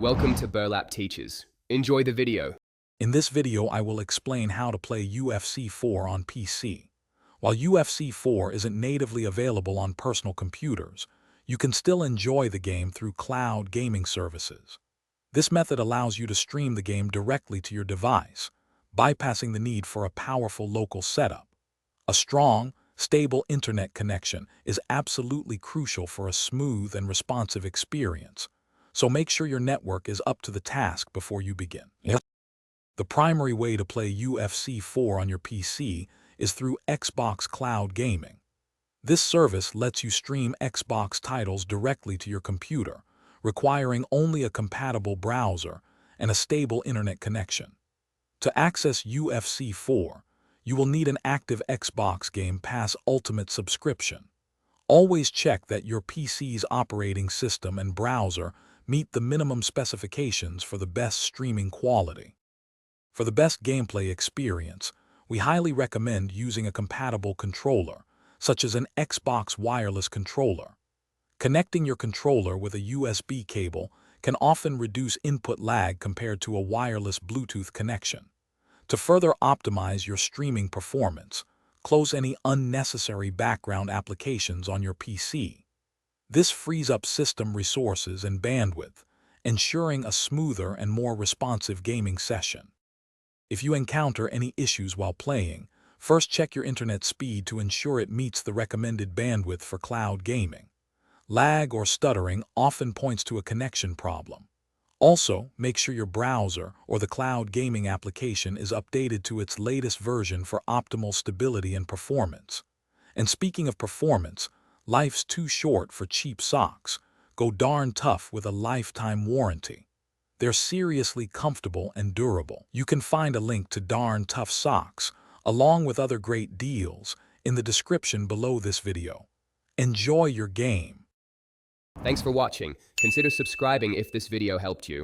Welcome to Burlap Teachers. Enjoy the video. In this video, I will explain how to play UFC 4 on PC. While UFC 4 isn't natively available on personal computers, you can still enjoy the game through cloud gaming services. This method allows you to stream the game directly to your device, bypassing the need for a powerful local setup. A strong, stable internet connection is absolutely crucial for a smooth and responsive experience, so make sure your network is up to the task before you begin. The primary way to play UFC 4 on your PC is through Xbox Cloud Gaming. This service lets you stream Xbox titles directly to your computer, requiring only a compatible browser and a stable internet connection. To access UFC 4, you will need an active Xbox Game Pass Ultimate subscription. Always check that your PC's operating system and browser meet the minimum specifications for the best streaming quality. For the best gameplay experience, we highly recommend using a compatible controller, such as an Xbox wireless controller. Connecting your controller with a USB cable can often reduce input lag compared to a wireless Bluetooth connection. To further optimize your streaming performance, close any unnecessary background applications on your PC. This frees up system resources and bandwidth, ensuring a smoother and more responsive gaming session. If you encounter any issues while playing, first check your internet speed to ensure it meets the recommended bandwidth for cloud gaming. Lag or stuttering often points to a connection problem. Also, make sure your browser or the cloud gaming application is updated to its latest version for optimal stability and performance. And speaking of performance, life's too short for cheap socks. Go darn tough with a lifetime warranty. They're seriously comfortable and durable. You can find a link to Darn Tough socks, along with other great deals, in the description below this video. Enjoy your game. Thanks for watching. Consider subscribing if this video helped you.